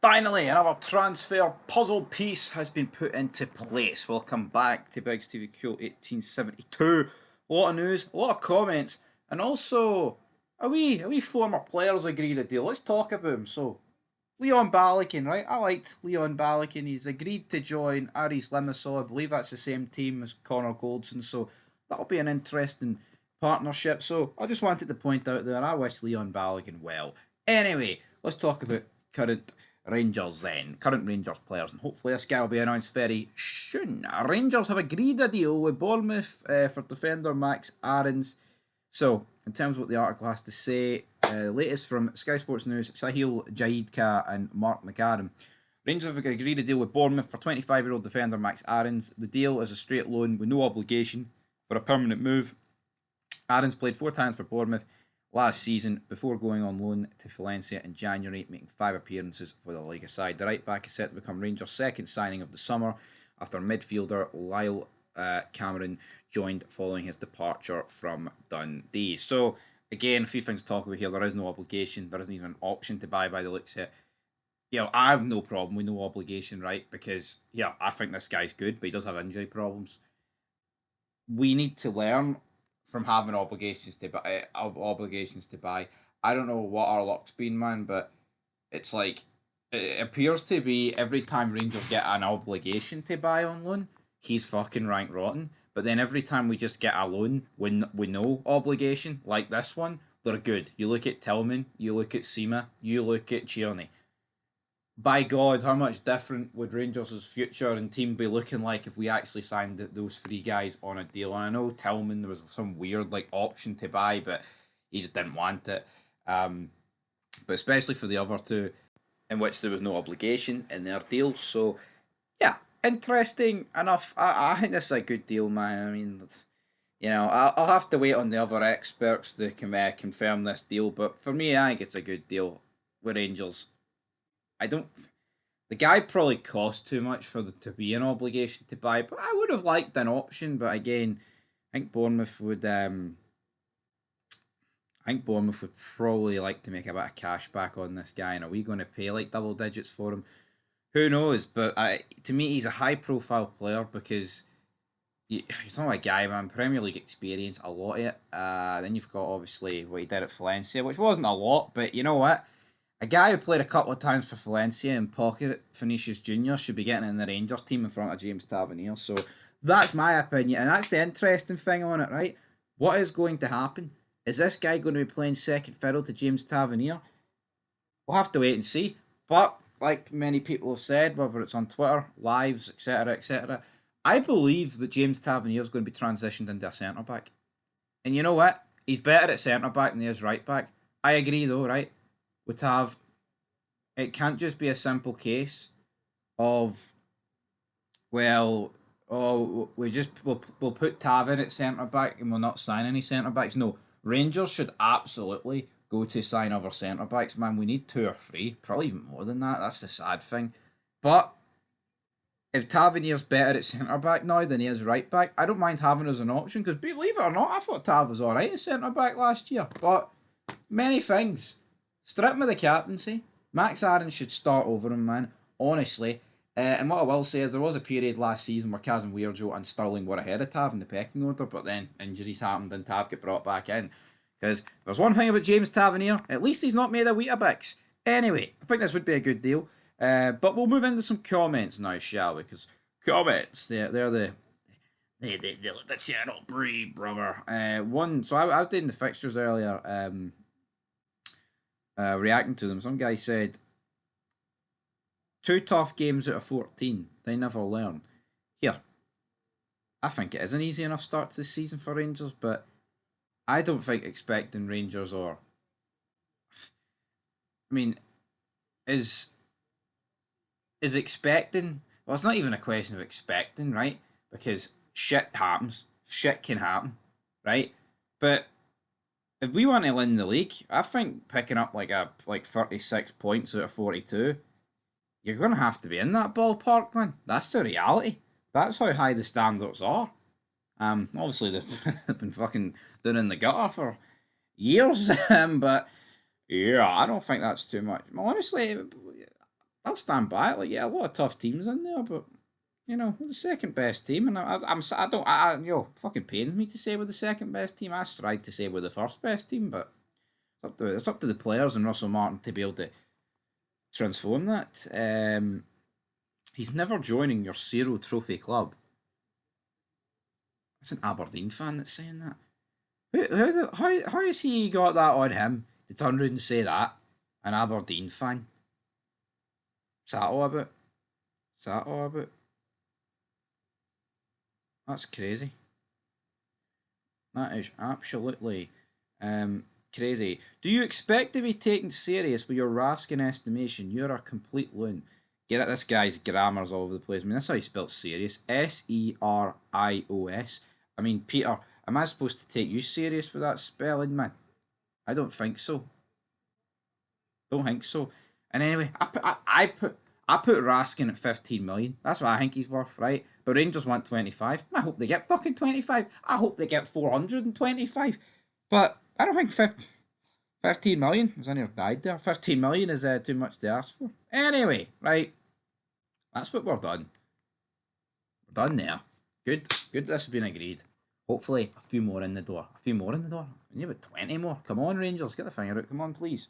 Finally, another transfer puzzle piece has been put into place. Welcome back to Biggs TV Cool 1872. A lot of news, a lot of comments, and also a wee former players agreed a deal. Let's talk about him. So, Leon Balogun, right? I liked Leon Balogun. He's agreed to join Aris Limassol. I believe that's the same team as Connor Goldson. So, that'll be an interesting partnership. So, I just wanted to point out there, I wish Leon Balogun well. Anyway, let's talk about current Rangers then, current Rangers players, and hopefully this guy will be announced very soon. Rangers have agreed a deal with Bournemouth for defender Max Aarons. So, in terms of what the article has to say, latest from Sky Sports News, Sahil Jaidka and Mark McAdam. Rangers have agreed a deal with Bournemouth for 25-year-old defender Max Aarons. The deal is a straight loan with no obligation for a permanent move. Aarons played 4 times for Bournemouth last season before going on loan to Valencia in January, making 5 appearances for the Liga side. The right back is set to become Rangers' second signing of the summer after midfielder Lyle Cameron joined following his departure from Dundee. So, again, a few things to talk about here. There is no obligation. There isn't even an option to buy by the looks of it. I have no problem with no obligation, right? Because, I think this guy's good, but he does have injury problems. We need to learn from having obligations to buy. I don't know what our luck's been, man, but it's like it appears to be every time Rangers get an obligation to buy on loan, he's fucking rank rotten. But then every time we just get a loan with no obligation, like this one, they're good. You look at Tillman, you look at Sima, you look at Tierney. By God, how much different would Rangers' future and team be looking like if we actually signed those 3 guys on a deal? And I know Tillman, there was some weird option to buy, but he just didn't want it. But especially for the other 2, in which there was no obligation in their deals. So, interesting enough. I think this is a good deal, man. I mean, I'll have to wait on the other experts to confirm this deal. But for me, I think it's a good deal with Rangers. The guy probably cost too much to be an obligation to buy, but I would have liked an option. But again, I think Bournemouth would probably like to make a bit of cash back on this guy. And are we going to pay double digits for him? Who knows? But to me, he's a high profile player because you're talking about a guy, man, Premier League experience, a lot of it. Then you've got obviously what he did at Valencia, which wasn't a lot, but you know what? A guy who played a couple of times for Valencia and pocket Vinicius Junior should be getting in the Rangers team in front of James Tavernier. So that's my opinion, and that's the interesting thing on it, right? What is going to happen? Is this guy going to be playing second fiddle to James Tavernier? We'll have to wait and see. But like many people have said, whether it's on Twitter, lives, etc., I believe that James Tavernier is going to be transitioned into a centre back. And you know what? He's better at centre back than he is right back. I agree, though, right? It can't just be a simple case of, we'll put Tav at centre back and we'll not sign any centre backs. No, Rangers should absolutely go to sign other centre backs. Man, we need 2 or 3, probably even more than that. That's the sad thing. But if Tavernier's better at centre back now than he is right back, I don't mind having as an option because believe it or not, I thought Tav was alright at centre back last year. But many things. Strip him of the captaincy. Max Aarons should start over him, man. Honestly. And what I will say is there was a period last season where Kazim and Sterling were ahead of Tav in the pecking order, but then injuries happened and Tav got brought back in. Because there's one thing about James Tavernier, at least he's not made of Weetabix. Anyway, I think this would be a good deal. But we'll move into some comments now, shall we? Because comments, they're the channel breed, brother. So I was doing the fixtures earlier, reacting to them. Some guy said 2 tough games out of 14. They never learn. Here, I think it is an easy enough start to the season for Rangers, but I don't think expecting Rangers is expecting. Well, it's not even a question of expecting, right? Because shit happens. Shit can happen, right? But if we want to win the league, I think picking up like 36 points out of 42, you're going to have to be in that ballpark, man. That's the reality. That's how high the standards are. Obviously they've been fucking down in the gutter for years, but yeah, I don't think that's too much. Honestly, I'll stand by it. Like, yeah, a lot of tough teams in there, but you know, we're the second best team, and I don't, fucking pains me to say we're the second best team. I tried to say we're the first best team, but it's up to the players and Russell Martin to be able to transform that. He's never joining your zero trophy club. It's an Aberdeen fan that's saying that. How has he got that on him to turn around and say that? An Aberdeen fan. What's that all about? What's that all about? That's crazy. That is absolutely crazy. Do you expect to be taken serious with your Raskin estimation? You're a complete loon. Get it, this guy's grammar's all over the place. I mean, that's how he spells serious. Serios. I mean, Peter, am I supposed to take you serious with that spelling, man? I don't think so. Don't think so. And anyway, I put Raskin at 15 million. That's what I think he's worth, right? But Rangers want 25. I hope they get fucking 25. I hope they get 425. But I don't think 15 million. I was on your died there. 15 million is too much to ask for. Anyway, right. That's what we're done. We're done there. Good. Good. This has been agreed. Hopefully, a few more in the door. A few more in the door. We need about 20 more. Come on, Rangers. Get the finger out. Come on, please.